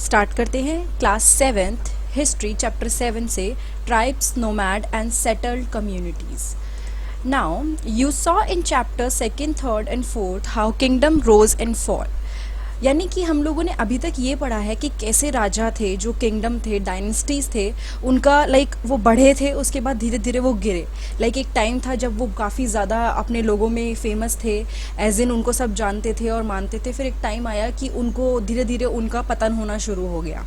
Start करते हैं class 7th history chapter 7 से tribes nomad and settled communities. Now you saw in chapter 2nd, 3rd and 4th how kingdom rose and fall. यानी कि हम लोगों ने अभी तक ये पढ़ा है कि कैसे राजा थे, जो किंगडम थे, डायनेस्टीज थे, उनका वो बढ़े थे, उसके बाद धीरे धीरे वो गिरे. एक टाइम था जब वो काफ़ी ज़्यादा अपने लोगों में फेमस थे, एज इन उनको सब जानते थे और मानते थे. फिर एक टाइम आया कि उनको धीरे धीरे उनका पतन होना शुरू हो गया.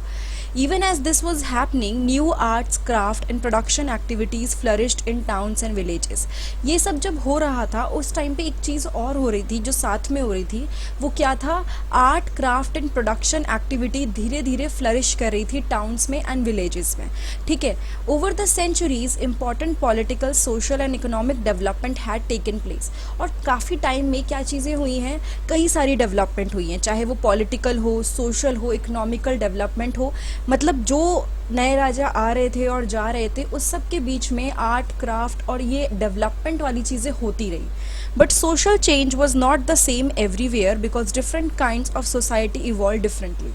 Even as this was happening, new arts, craft and production activities flourished in towns and villages. ये सब जब हो रहा था उस टाइम पे एक चीज़ और हो रही थी जो साथ में हो रही थी. वो क्या था? Art, craft and production activity धीरे धीरे फ्लरिश कर रही थी टाउन्स में एंड विलेजेस में. ठीक है. Over the centuries important political, social and economic development had taken place. और काफ़ी टाइम में क्या चीज़ें हुई हैं? कई सारी डेवलपमेंट हुई हैं, चाहे वो पॉलिटिकल हो, सोशल हो, इकोनॉमिकल डेवलपमेंट हो. मतलब जो नए राजा आ रहे थे और जा रहे थे उस सब के बीच में आर्ट, क्राफ्ट और ये डेवलपमेंट वाली चीज़ें होती रही. But social change was not the same everywhere because different kinds of society evolve differently.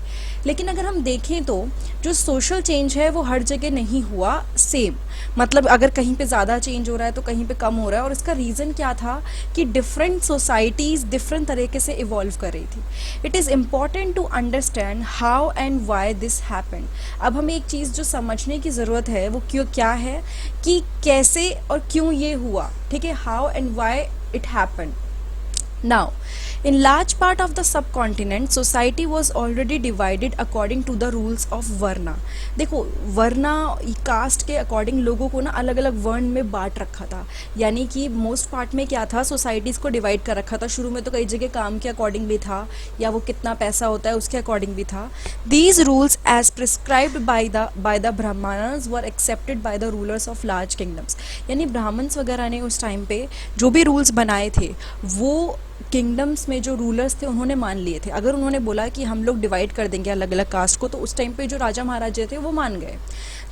लेकिन अगर हम देखें तो जो सोशल चेंज है वो हर जगह नहीं हुआ सेम. मतलब अगर कहीं पे ज़्यादा चेंज हो रहा है तो कहीं पे कम हो रहा है. और इसका रीज़न क्या था कि डिफरेंट सोसाइटीज़ डिफरेंट तरीके से इवॉल्व कर रही थी. It is important to understand how and why this happened. अब हमें एक चीज़ जो समझने की ज़रूरत है वो क्या है कि कैसे और क्यों ये हुआ. ठीक है. How and why it happened. Now, in large part of the subcontinent, society was already divided according to the rules of Varna. देखो, वर्ना कास्ट के अकॉर्डिंग लोगों को ना अलग अलग वर्ण में बांट रखा था. यानी कि मोस्ट पार्ट में क्या था, सोसाइटीज़ को डिवाइड कर रखा था. शुरू में तो कई जगह काम के अकॉर्डिंग भी था या वो कितना पैसा होता है उसके अकॉर्डिंग भी था. These rules as prescribed by the Brahmanas were accepted by the rulers of large kingdoms. यानी ब्राह्मण्स वगैरह ने उस टाइम पे जो भी रूल्स बनाए थे वो किंगडम्स में जो रूलर्स थे उन्होंने मान लिए थे. अगर उन्होंने बोला कि हम लोग डिवाइड कर देंगे अलग अलग कास्ट को, तो उस टाइम पे जो राजा महाराजे थे वो मान गए.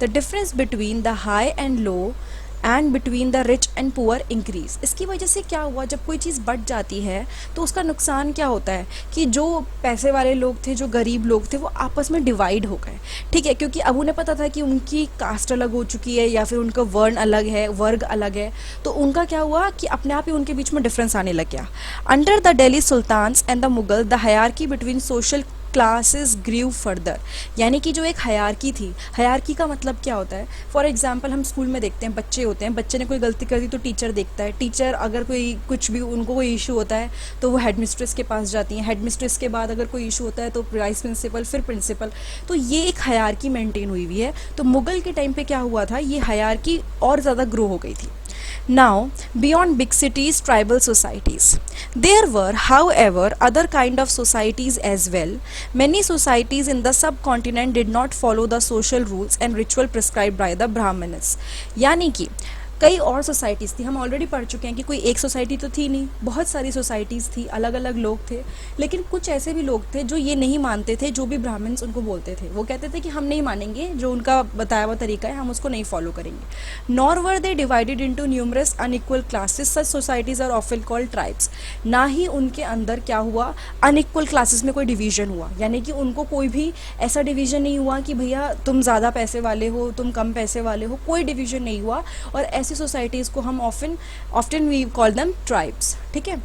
The difference between the high and low and between the rich and poor increase. इसकी वजह से क्या हुआ, जब कोई चीज़ बढ़ जाती है तो उसका नुकसान क्या होता है कि जो पैसे वाले लोग थे, जो गरीब लोग थे, वो आपस में डिवाइड हो गए. ठीक है. क्योंकि अब उन्हें पता था कि उनकी कास्ट अलग हो चुकी है या फिर उनका वर्ण अलग है, वर्ग अलग है, तो उनका क्या हुआ कि अपने आप ही उनके बीच में डिफरेंस आने लग गया. Under the Delhi sultans and the Mughal the hierarchy between social classes grew further. यानी कि जो एक हायरार्की थी, हायरार्की का मतलब क्या होता है? फॉर एग्जांपल हम स्कूल में देखते हैं, बच्चे होते हैं, बच्चे ने कोई गलती कर दी तो टीचर देखता है. टीचर अगर कोई कुछ भी उनको कोई इशू होता है तो वो हेड मिस्ट्रेस के पास जाती हैं. हेड मिस्ट्रेस के बाद अगर कोई इशू होता है तो वाइस प्रिंसिपल, फिर प्रिंसिपल. तो ये एक हायरार्की मेंटेन हुई हुई है. तो मुगल के टाइम पे क्या हुआ था, ये हायरार्की और ज़्यादा ग्रो हो गई थी. Now, beyond big cities, tribal societies. There were, however, other kind of societies as well. Many societies in the subcontinent did not follow the social rules and ritual prescribed by the Brahmanas. यानी कि कई और societies थी. हम already पढ़ चुके हैं कि कोई एक सोसाइटी तो थी नहीं, बहुत सारी सोसाइटीज़ थी, अलग अलग लोग थे. लेकिन कुछ ऐसे भी लोग थे जो ये नहीं मानते थे, जो भी ब्राह्मण्स उनको बोलते थे. वो कहते थे कि हम नहीं मानेंगे, जो उनका बताया हुआ तरीका है हम उसको नहीं फॉलो करेंगे. Nor were they divided into numerous unequal classes. Such societies are often called tribes. ना ही उनके अंदर क्या हुआ, अनइक्वल क्लासेस में कोई डिवीज़न हुआ. यानी कि उनको कोई भी ऐसा डिवीज़न नहीं हुआ कि भैया तुम ज़्यादा पैसे वाले हो, तुम कम पैसे वाले हो. कोई डिवीज़न नहीं हुआ. और ऐसी सोसाइटीज़ को हम often we call them tribes. ठीक है.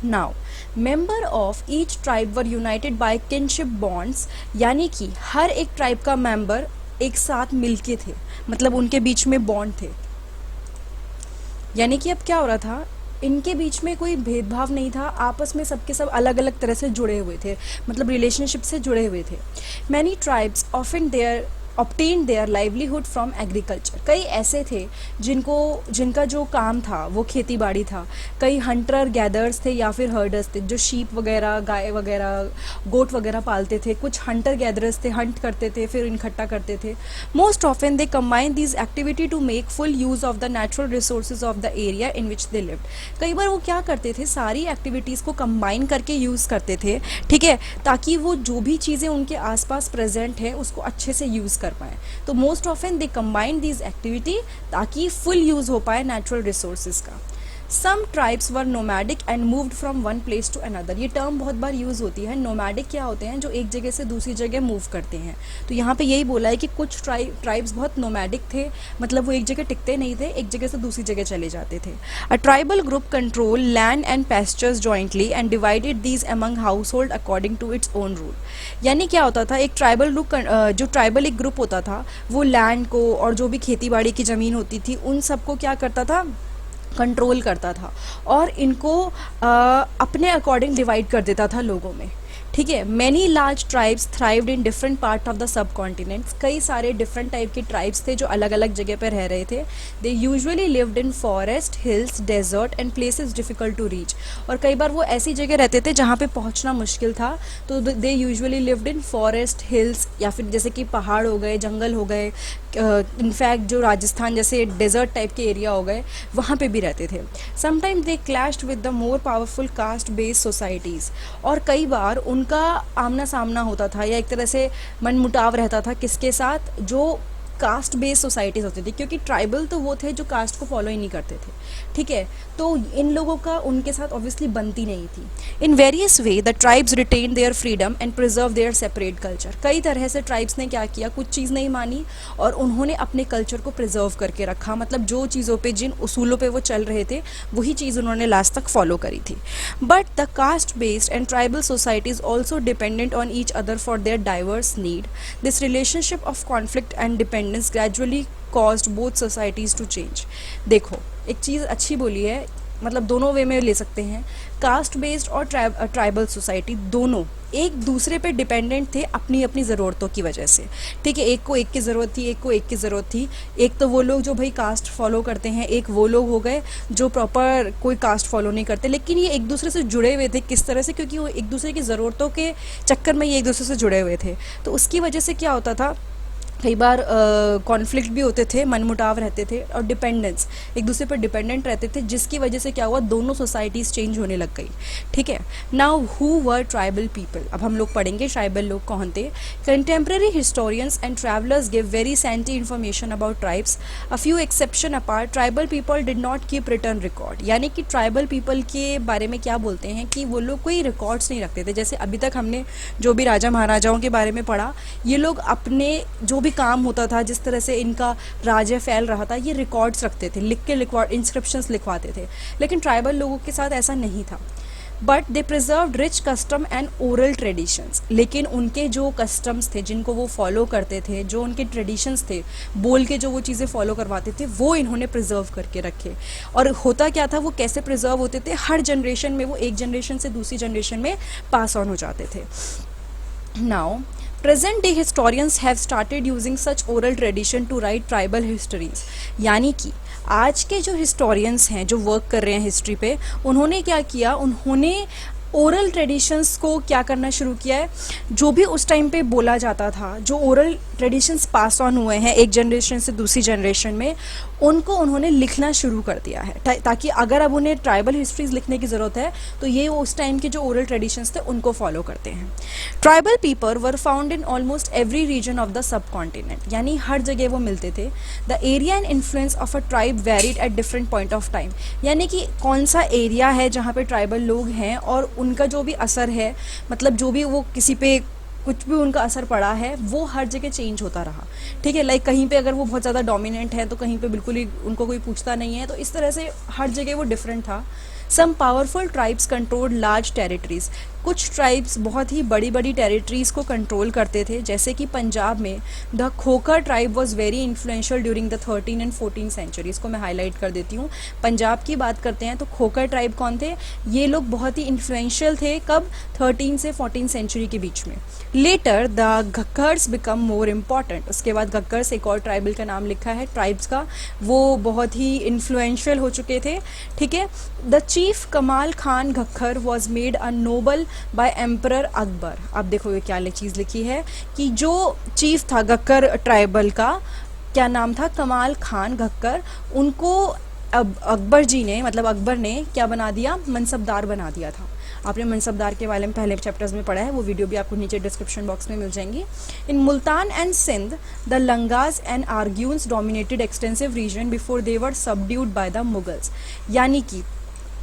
Now member of each tribe were united by kinship bonds. यानी कि हर एक ट्राइब का मेंबर एक साथ मिलके थे, मतलब उनके बीच में बॉन्ड थे. यानी कि अब क्या हो रहा था, इनके बीच में कोई भेदभाव नहीं था, आपस में सबके सब अलग अलग तरह से जुड़े हुए थे, मतलब रिलेशनशिप से जुड़े हुए थे. Many tribes often their obtained their livelihood from agriculture. कई ऐसे थे जिनका जो काम था वो खेती बाड़ी था. कई हंटर गैदर्स थे या फिर हर्डर्स थे जो शीप वगैरह, गाय वगैरह, गोट वगैरह पालते थे. कुछ हंटर गैदर्स थे, हंट करते थे, फिर इकट्ठा करते थे. Most often they combine this activity to make full use of the natural resources of the area in which they lived. कई बार वो क्या करते थे, सारी एक्टिविटीज़ को कंबाइन करके यूज़ करते थे. ठीक है. ताकि वो जो भी चीज़ें उनके आसपास प्रेजेंट है उसको अच्छे से यूज़ कर पाए. तो most often they combine this activity ताकि फुल यूज हो पाए नेचुरल रिसोर्सेज का. Some tribes were nomadic and moved from one place to another. ये टर्म बहुत बार यूज़ होती है। नोमैडिक क्या होते हैं, जो एक जगह से दूसरी जगह मूव करते हैं। तो यहाँ पे यही बोला है कि कुछ ट्राइब्स बहुत नोमैडिक थे, मतलब वो एक जगह टिकते नहीं थे, एक जगह से दूसरी जगह चले जाते थे। A tribal group control land and pastures jointly and divided these among household according to its own rule. यानी क्या होता था, एक ट्राइबल ग्रुप, जो ट्राइबल एक ग्रुप होता था, वो लैंड को और जो भी खेती बाड़ी की ज़मीन होती थी उन सबको क्या करता था, कंट्रोल करता था और इनको अपने अकॉर्डिंग डिवाइड कर देता था लोगों में। ठीक है। Many large tribes thrived in different part of the subcontinents. कई सारे डिफरेंट टाइप के ट्राइब्स थे जो अलग अलग जगह पर रह रहे थे। They usually lived in forest, hills, desert and places difficult to reach. और कई बार वो ऐसी जगह रहते थे जहाँ पे पहुँचना मुश्किल था, तो दे usually lived in forest, hills, या फिर जैसे कि पहाड़ हो गए, जंगल हो गए, इनफैक्ट जो राजस्थान जैसे डेजर्ट टाइप के एरिया हो गए, वहाँ पे भी रहते थे। Sometimes they clashed with the more powerful caste based societies. और कई बार उनका आमना सामना होता था या एक तरह से मनमुटाव रहता था, किसके साथ, जो कास्ट बेस्ड सोसाइटीज़ होती थी, क्योंकि ट्राइबल तो वो थे जो कास्ट को फॉलो ही नहीं करते थे। ठीक है। तो इन लोगों का उनके साथ ऑब्वियसली बनती नहीं थी। In various way the tribes retain their freedom and preserve their separate culture. कई तरह से ट्राइब्स ने क्या किया, कुछ चीज़ नहीं मानी और उन्होंने अपने कल्चर को प्रिजर्व करके रखा। मतलब जो चीज़ों पे, जिन उसूलों पे वो चल रहे थे, वही चीज़ उन्होंने लास्ट तक फॉलो करी थी। But the caste based and tribal societies also dependent on each other for their diverse need. This relationship of conflict and dependence gradually caused both societies to change. देखो, एक चीज़ अच्छी बोली है, मतलब दोनों वे में ले सकते हैं। कास्ट बेस्ड और ट्राइबल सोसाइटी दोनों एक दूसरे पे डिपेंडेंट थे अपनी अपनी ज़रूरतों की वजह से। ठीक है। एक को एक की ज़रूरत थी, एक को एक की ज़रूरत थी। एक तो वो लोग जो भाई कास्ट फॉलो करते हैं, एक वो लोग हो गए जो प्रॉपर कोई कास्ट फॉलो नहीं करते, लेकिन ये एक दूसरे से जुड़े हुए थे। किस तरह से, क्योंकि वो एक दूसरे की ज़रूरतों के चक्कर में ये एक दूसरे से जुड़े हुए थे। तो उसकी वजह से क्या होता था, कई बार कॉन्फ्लिक्ट भी होते थे, मनमुटाव रहते थे और डिपेंडेंस, एक दूसरे पर डिपेंडेंट रहते थे, जिसकी वजह से क्या हुआ, दोनों सोसाइटीज़ चेंज होने लग गई। ठीक है। Now who were tribal people. अब हम लोग पढ़ेंगे ट्राइबल लोग कौन थे। Contemporary historians and travellers give very senti information about tribes. A few exception apart, tribal people did not keep return record. यानी कि ट्राइबल पीपल के बारे में क्या बोलते हैं कि वो लोग कोई रिकॉर्ड्स नहीं रखते थे। जैसे अभी तक हमने जो भी राजा महाराजाओं के बारे में पढ़ा, ये लोग अपने जो भी काम होता था, जिस तरह से इनका राज्य फैल रहा था, ये रिकॉर्ड्स रखते थे, लिख के इंस्क्रिप्शंस लिखवाते थे। लेकिन ट्राइबल लोगों के साथ ऐसा नहीं था। But they preserved rich custom and oral traditions. लेकिन उनके जो कस्टम्स थे, जिनको वो फॉलो करते थे, जो उनके ट्रेडिशंस थे, बोल के जो वो चीज़ें फॉलो करवाते थे, वो इन्होंने प्रिजर्व करके रखे। और होता क्या था, वो कैसे प्रिजर्व होते थे, हर जनरेशन में वो एक जनरेशन से दूसरी जनरेशन में पास ऑन हो जाते थे। Now present day historians have started using such oral tradition to write tribal histories. यानी कि आज के जो हिस्टोरियंस हैं, जो वर्क कर रहे हैं हिस्ट्री पे, उन्होंने क्या किया, उन्होंने ओरल ट्रेडिशंस को क्या करना शुरू किया है, जो भी उस टाइम पे बोला जाता था, जो ओरल ट्रेडिशंस पास ऑन हुए हैं एक जनरेशन से दूसरी जनरेशन में, उनको उन्होंने लिखना शुरू कर दिया है, ताकि अगर अब उन्हें ट्राइबल हिस्ट्रीज लिखने की ज़रूरत है तो ये उस टाइम के जो ओरल ट्रेडिशंस थे उनको फॉलो करते हैं। Tribal people were found in almost every region of the subcontinent. यानी हर जगह वो मिलते थे। The area and influence of a tribe varied at different point of time. यानी कि कौन सा एरिया है जहाँ पे ट्राइबल लोग हैं और उनका जो भी असर है, मतलब जो भी वो किसी पे कुछ भी उनका असर पड़ा है, वो हर जगह चेंज होता रहा। ठीक है। लाइक कहीं पे अगर वो बहुत ज़्यादा डोमिनेंट है तो कहीं पे बिल्कुल ही उनको कोई पूछता नहीं है। तो इस तरह से हर जगह वो डिफरेंट था। Some powerful tribes control large territories. कुछ ट्राइब्स बहुत ही बड़ी बड़ी टेरिटरीज़ को कंट्रोल करते थे, जैसे कि पंजाब में the Khokhar tribe was very influential during the 13 and 14 century. इसको मैं हाईलाइट कर देती हूँ। पंजाब की बात करते हैं तो खोखर ट्राइब कौन थे, ये लोग बहुत ही इन्फ्लुएंशियल थे। कब, 13 से 14 सेंचुरी के बीच में। Later the Gakkhars became more important. उसके बाद घक्कर्स, एक और ट्राइबल का नाम लिखा है ट्राइब्स का, वो बहुत ही इन्फ्लुएंशियल हो चुके थे। ठीक है। The chief Kamal Khan Gakkhar was made a noble by emperor Akbar. अब देखो ये क्या चीज़ लिखी है कि जो चीफ था घक्कर ट्राइबल का, क्या नाम था, कमाल खान घक्कर, उनको अब अकबर जी ने, मतलब अकबर ने क्या बना दिया, मनसबदार बना दिया था। आपने मनसबदार के बारे में पहले चैप्टर्स में पढ़ा है, वो वीडियो भी आपको नीचे डिस्क्रिप्शन बॉक्स में मिल जाएंगी। In Multan and Sindh the Langahs and Arghuns dominated extensive region before they were subdued by the Mughals. यानी कि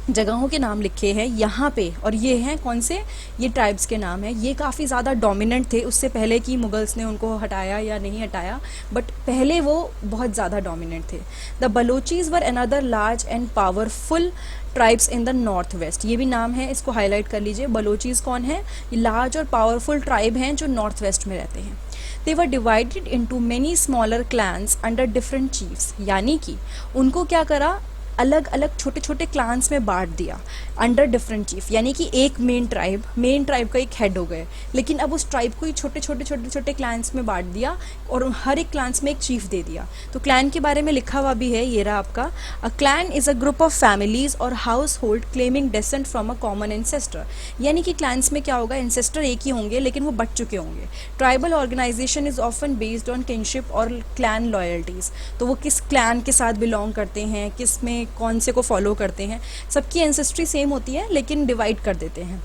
जगहों के नाम लिखे हैं यहाँ पे, और ये हैं कौन से, ये ट्राइब्स के नाम हैं। ये काफ़ी ज़्यादा डोमिनेंट थे, उससे पहले कि मुगल्स ने उनको हटाया या नहीं हटाया, बट पहले वो बहुत ज़्यादा डोमिनेंट थे। The Balochis were another large and powerful tribes in the north west. ये भी नाम है, इसको हाईलाइट कर लीजिए। बलोचीज़ कौन है, ये लार्ज और पावरफुल ट्राइब हैं जो नॉर्थ वेस्ट में रहते हैं। They were divided into many smaller clans under different chiefs, यानी कि उनको क्या करा, अलग अलग छोटे छोटे क्लान्स में बांट दिया अंडर डिफरेंट चीफ, यानी कि एक मेन ट्राइब का एक हेड हो गए, लेकिन अब उस ट्राइब को ही छोटे छोटे छोटे छोटे क्लैंस में बांट दिया और हर एक क्लैंस में एक चीफ दे दिया। तो क्लैन के बारे में लिखा हुआ भी है, ये रहा आपका। A clan is a group of families और household claiming descent from a common ancestor, यानी कि क्लैंस में क्या होगा, एंसेस्टर एक ही होंगे लेकिन वो बट चुके होंगे। Tribal organisation is often based on kinship और क्लैन लॉयल्टीज, तो वो किस क्लैन के साथ बिलोंग करते हैं, किस में कौन से को फॉलो करते हैं, सबकी एंसेस्ट्री सेम होती है लेकिन डिवाइड कर देते हैं।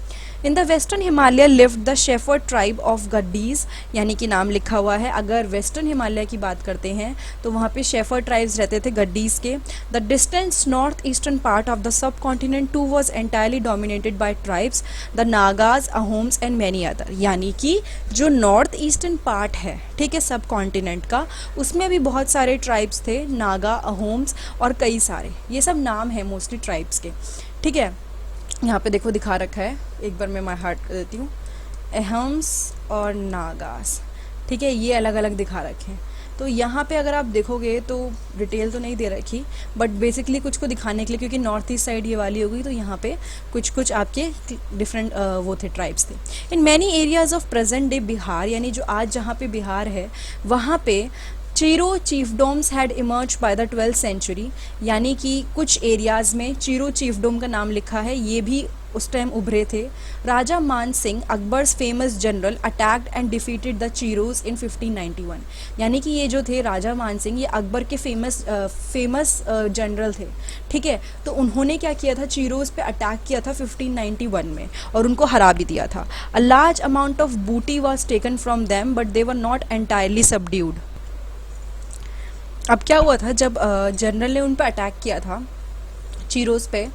In the western Himalaya lived the shepherd tribe of Gaddis, यानी कि नाम लिखा हुआ है। अगर वेस्टर्न हिमालय की बात करते हैं तो वहाँ पे शेफर्ड ट्राइब्स रहते थे गड्डीज के। The distant north eastern part of the subcontinent too was entirely dominated by tribes the Nagas, Ahoms and many other, यानी कि जो नॉर्थ ईस्टर्न पार्ट है, ठीक है, सब कॉन्टिनेंट का, उसमें भी बहुत सारे ट्राइब्स थे, नागा, अहोम्स और कई सारे, ये सब नाम है मोस्टली ट्राइब्स के, ठीक है। यहाँ पे देखो दिखा रखा है, एक बार मैं माय हार्ट कर देती हूँ, अहोम्स और नागास, ठीक है, ये अलग अलग दिखा रखे हैं। तो यहाँ पे अगर आप देखोगे तो डिटेल तो नहीं दे रखी, बट बेसिकली कुछ को दिखाने के लिए, क्योंकि नॉर्थ ईस्ट साइड ये वाली होगी, तो यहाँ पे कुछ कुछ आपके डिफरेंट वो थे, ट्राइब्स थे। In many areas of present day Bihar, यानी जो आज जहाँ पे बिहार है वहाँ पे Chero chiefdoms had emerge by the 12th century, यानी कि कुछ एरियाज़ में चीरो चीफडोम का नाम लिखा है, ये भी उस टाइम उभरे थे। Raja Man Singh, Akbar's famous general, attacked and defeated the Cheros in 1591, यानी कि ये जो थे राजा मान सिंह, ये अकबर के फेमस जनरल थे, ठीक है। तो उन्होंने क्या किया था, चीरोज पे अटैक किया था 1591 में और उनको हरा भी दिया था। अ लार्ज अमाउंट ऑफ बूटी was taken from them but they were not entirely subdued. अब क्या हुआ था, जब जनरल ने उन पर अटैक किया था चीरोज़ पे,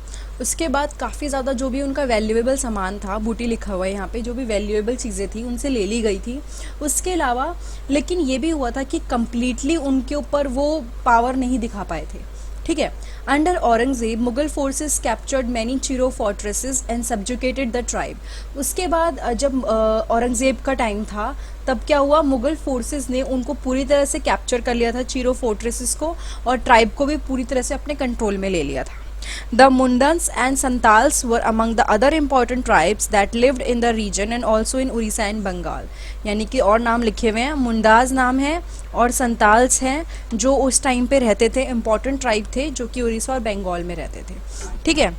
उसके बाद काफ़ी ज़्यादा जो भी उनका वैल्यूएबल सामान था, बूटी लिखा हुआ है यहाँ पे, जो भी वैल्यूएबल चीज़ें थी उनसे ले ली गई थी। उसके अलावा लेकिन ये भी हुआ था कि कम्प्लीटली उनके ऊपर वो पावर नहीं दिखा पाए थे, ठीक है। Under Aurangzeb Mughal forces captured many Chero fortresses and subjugated the tribe. उसके बाद जब औरंगजेब का टाइम था तब क्या हुआ, मुगल फोर्सेस ने उनको पूरी तरह से कैप्चर कर लिया था, चीरो फोर्ट्रेसेस को, और ट्राइब को भी पूरी तरह से अपने कंट्रोल में ले लिया था। The Mundans and Santals were among the other important tribes that lived in the region and also in Orissa and Bengal, यानी कि और नाम लिखे हुए हैं, मुंडाज नाम है और संताल्स हैं, जो उस टाइम पे रहते थे, इम्पॉर्टेंट ट्राइब थे जो कि उड़ीसा और बंगाल में रहते थे, ठीक है।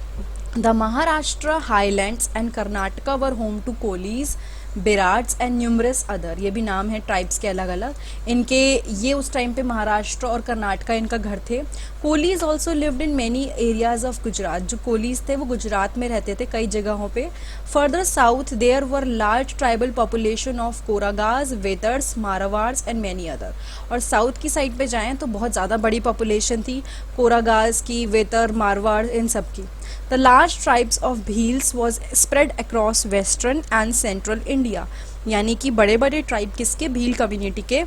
The Maharashtra, Highlands and Karnataka were home to Kolis, Berads and numerous other, ये भी नाम है ट्राइब्स के अलग अलग इनके। ये उस टाइम पे महाराष्ट्र और कर्नाटका इनका घर थे। Kolis also lived in many areas of Gujarat, जो कोलीज थे वो गुजरात में रहते थे कई जगहों पे। Further south there were large tribal population of Koragas, Vetars, Maravars and many other. और साउथ की साइड पे जाएँ तो बहुत ज़्यादा बड़ी पॉपुलेशन थी कोरागाज की, वेतर, मारवाड़, इन सब की। The large tribes of Bhils was spread across western and central India, यानी कि बड़े बड़े ट्राइब किसके, भील कम्युनिटी के,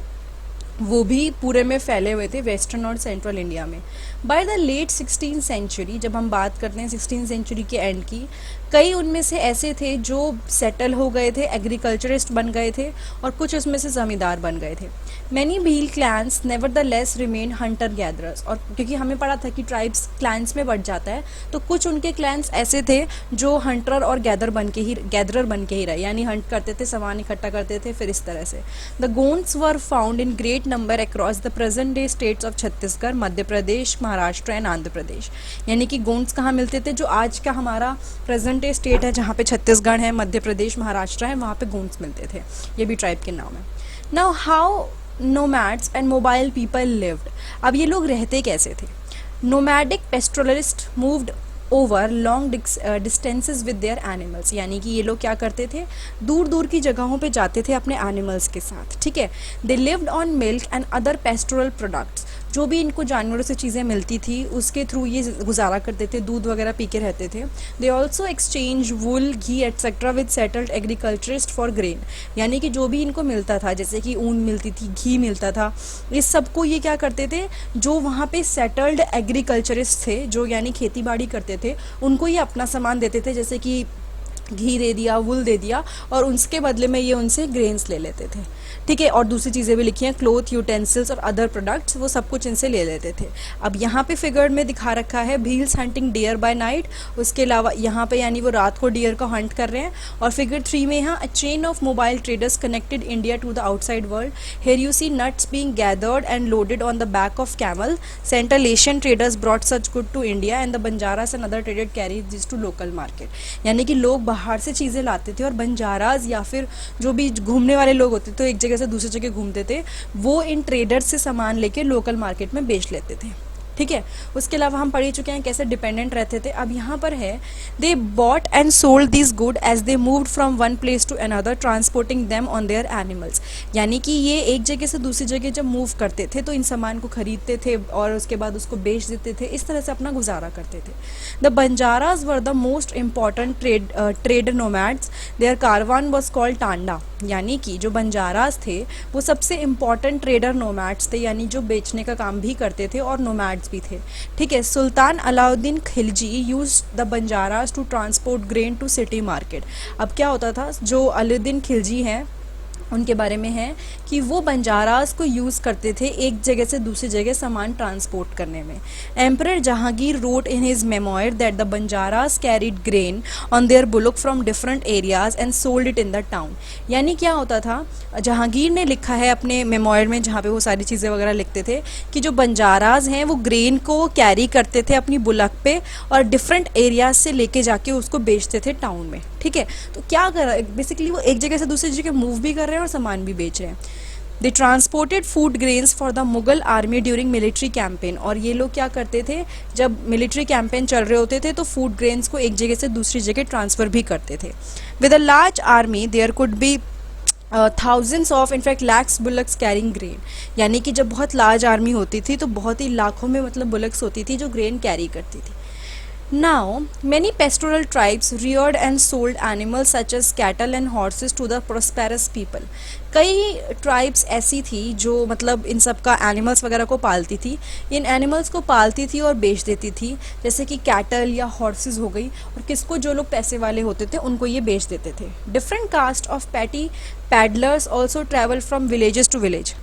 वो भी पूरे में फैले हुए थे वेस्टर्न और सेंट्रल इंडिया में। By the late 16th century, जब हम बात करते हैं 16th सेंचुरी के एंड की, कई उनमें से ऐसे थे जो सेटल हो गए थे, एग्रीकल्चरिस्ट बन गए थे, और कुछ उसमें से ज़मींदार बन गए थे। Many Bhil clans never the less remain Hunter gatherers, और क्योंकि हमें पता था कि ट्राइब्स क्लैंस में बढ़ जाता है, तो कुछ उनके क्लैंस ऐसे थे जो हंटर और गैदरर बन के ही रहे, यानी हंट करते थे, सामान इकट्ठा करते थे, फिर इस तरह से। The Gonds were found in great number across the present day states of Chhattisgarh, Madhya Pradesh, Maharashtra and Andhra Pradesh, यानी कि गोंड्स कहाँ मिलते थे, जो आज का हमारा प्रेजेंट डे स्टेट है जहाँ पे छत्तीसगढ़ है, मध्य प्रदेश, महाराष्ट्र है, वहाँ पे गोंड्स मिलते थे। ये भी ट्राइब के नाम है। Now how nomads and mobile people lived, अब ये लोग रहते कैसे थे। Nomadic pastoralists moved over long distances with their animals, यानी कि ये लोग क्या करते थे, दूर दूर की जगहों पे जाते थे अपने एनिमल्स के साथ, ठीक है। They lived on milk and other pastoral products, जो भी इनको जानवरों से चीज़ें मिलती थी उसके थ्रू ये गुजारा करते थे, दूध वगैरह पी के रहते थे। They also exchange wool, ghee etcetera with settled agriculturist for grain, यानी कि जो भी इनको मिलता था, जैसे कि ऊन मिलती थी, घी मिलता था, इस सबको ये क्या करते थे, जो वहाँ पे सेटल्ड एग्रीकल्चरिस्ट थे, जो यानी खेती बाड़ी करते थे, उनको ये अपना सामान देते थे, जैसे कि घी दे दिया, वुल दे दिया, और उसके बदले में ये उनसे ग्रेन्स ले लेते थे। ठीक है, और दूसरी चीज़ें भी लिखी हैं, क्लोथ, यूटेंसिल्स और अदर प्रोडक्ट्स, वो सब कुछ इनसे ले लेते थे। अब यहाँ पे फिगर में दिखा रखा है Bhils hunting deer by night, उसके अलावा यहाँ पे यानी वो रात को डियर को हंट कर रहे हैं। और फिगर 3 में यहाँ a chain of mobile traders connected India to the outside world, here you see nuts being gathered and loaded on the back of camel, central Asian traders brought such good to India and the Banjaras and other trader carry this to local market. यानी कि लोग बाहर से चीज़ें लाते थे और बंजाराज या फिर जो भी घूमने वाले लोग होते थे, एक जगह से दूसरी जगह घूमते थे, वो इन ट्रेडर्स से सामान लेके लोकल मार्केट में बेच लेते थे। ठीक है, उसके अलावा हम पढ़ ही चुके हैं कैसे डिपेंडेंट रहते थे। अब यहाँ पर है they bought and sold this good as they moved from one place to another transporting them on their animals, यानी कि ये एक जगह से दूसरी जगह जब मूव करते थे तो इन सामान को खरीदते थे और उसके बाद उसको बेच देते थे, इस तरह से अपना गुजारा करते थे। The Banjaras were the most important trade nomads, their caravan was called tanda, यानी कि जो बंजाराज थे वो सबसे इम्पॉर्टेंट ट्रेडर नोमैड्स थे, यानी जो बेचने का काम भी करते थे और नोमैड्स भी थे। ठीक है, Sultan Alauddin Khilji used the Banjaras to transport grain to city market. अब क्या होता था, जो अलाउद्दीन खिलजी हैं उनके बारे में है कि वो बंजाराज को यूज़ करते थे एक जगह से दूसरी जगह सामान ट्रांसपोर्ट करने में। Emperor Jahangir wrote in his memoir that the Banjaras carried grain on their bullock from different areas and sold it in the town. यानी क्या होता था, जहांगीर ने लिखा है अपने मेमोयर में, जहाँ पे वो सारी चीज़ें वगैरह लिखते थे, कि जो बंजाराज हैं वो ग्रेन को कैरी करते थे अपनी बुलक पे और डिफरेंट एरियाज से लेके जाके उसको बेचते थे टाउन में। ठीक है, तो क्या कर रहा है बेसिकली, वो एक जगह से दूसरी जगह मूव भी कर रहे हैं और सामान भी बेच रहे हैं। They transported food grains for the Mughal army during military campaign, और ये लोग क्या करते थे, जब मिलिट्री कैंपेन चल रहे होते थे तो फूड ग्रेन्स को एक जगह से दूसरी जगह ट्रांसफ़र भी करते थे। With a large army there could be thousands of in fact lakhs bullocks carrying grain, यानी कि जब बहुत लार्ज आर्मी होती थी तो बहुत ही लाखों में मतलब बुलक्स होती थी जो ग्रेन कैरी करती थी। Now, many pastoral tribes reared and sold animals such as cattle and horses to the prosperous people. कई ट्राइब्स ऐसी थी जो मतलब इन सब का एनिमल्स वगैरह को पालती थी, इन एनिमल्स को पालती थी और बेच देती थी, जैसे कि कैटल या हॉर्सेस हो गई, और किसको जो लोग पैसे वाले होते थे उनको ये बेच देते थे। Different caste of petty peddlers also travel from villages to village.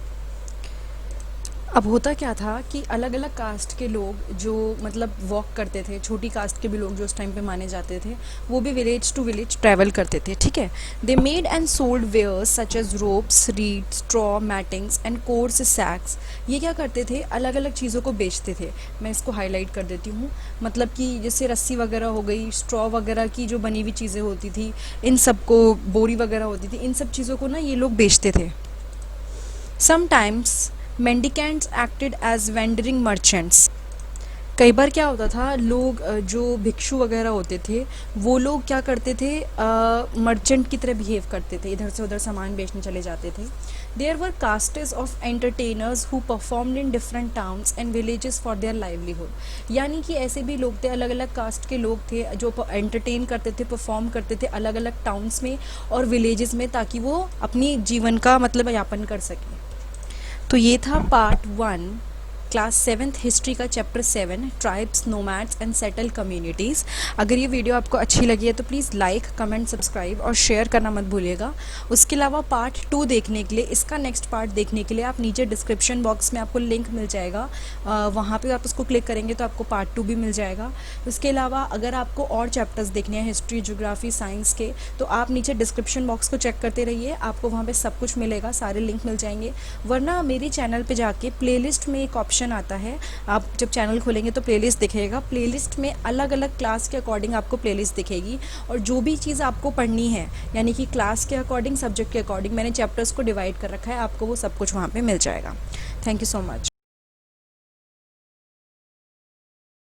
अब होता क्या था कि अलग अलग कास्ट के लोग जो मतलब वॉक करते थे, छोटी कास्ट के भी लोग जो उस टाइम पे माने जाते थे, वो भी विलेज टू विलेज ट्रैवल करते थे। ठीक है, they made and sold wares such as ropes, reed, straw, mattings and coarse sacks. ये क्या करते थे, अलग अलग चीज़ों को बेचते थे। मैं इसको हाईलाइट कर देती हूँ, मतलब कि जैसे रस्सी वगैरह हो गई, स्ट्रॉ वगैरह की जो बनी हुई चीज़ें होती थी, इन सबको, बोरी वगैरह होती थी, इन सब चीज़ों को ना ये लोग बेचते थे। Sometimes mendicants acted as wandering merchants. कई बार क्या होता था, लोग जो भिक्षु वगैरह होते थे वो लोग क्या करते थे, मर्चेंट की तरह बिहेव करते थे, इधर से उधर सामान बेचने चले जाते थे। There were castes of entertainers who performed in different towns and villages for their livelihood, यानी कि ऐसे भी लोग थे, अलग अलग कास्ट के लोग थे जो एंटरटेन करते थे, परफॉर्म करते थे अलग अलग टाउन्स में और विलेजेस में, ताकि वो अपनी जीवन का मतलब यापन कर सकें। तो ये था पार्ट 1 क्लास 7th हिस्ट्री का chapter 7 tribes, nomads and settle communities. अगर ये वीडियो आपको अच्छी लगी है तो प्लीज़ लाइक, कमेंट, सब्सक्राइब और शेयर करना मत भूलिएगा। उसके अलावा पार्ट 2 देखने के लिए, इसका नेक्स्ट पार्ट देखने के लिए आप नीचे डिस्क्रिप्शन बॉक्स में आपको लिंक मिल जाएगा, वहाँ पे आप उसको क्लिक करेंगे तो आपको पार्ट 2 भी मिल जाएगा। उसके अलावा अगर आपको और चैप्टर्स देखने हैं हिस्ट्री, ज्योग्राफी, साइंस के, तो आप नीचे डिस्क्रिप्शन बॉक्स को चेक करते रहिए, आपको वहाँ पर सब कुछ मिलेगा, सारे लिंक मिल जाएंगे। वरना मेरे चैनल पर जाके प्लेलिस्ट में एक ऑप्शन आता है, आप जब चैनल खोलेंगे तो प्लेलिस्ट दिखेगा, प्लेलिस्ट में अलग अलग क्लास के अकॉर्डिंग आपको प्लेलिस्ट दिखेगी, और जो भी चीज़ आपको पढ़नी है यानी कि क्लास के अकॉर्डिंग, सब्जेक्ट के अकॉर्डिंग मैंने चैप्टर्स को डिवाइड कर रखा है, आपको वो सब कुछ वहाँ पे मिल जाएगा। Thank you so much.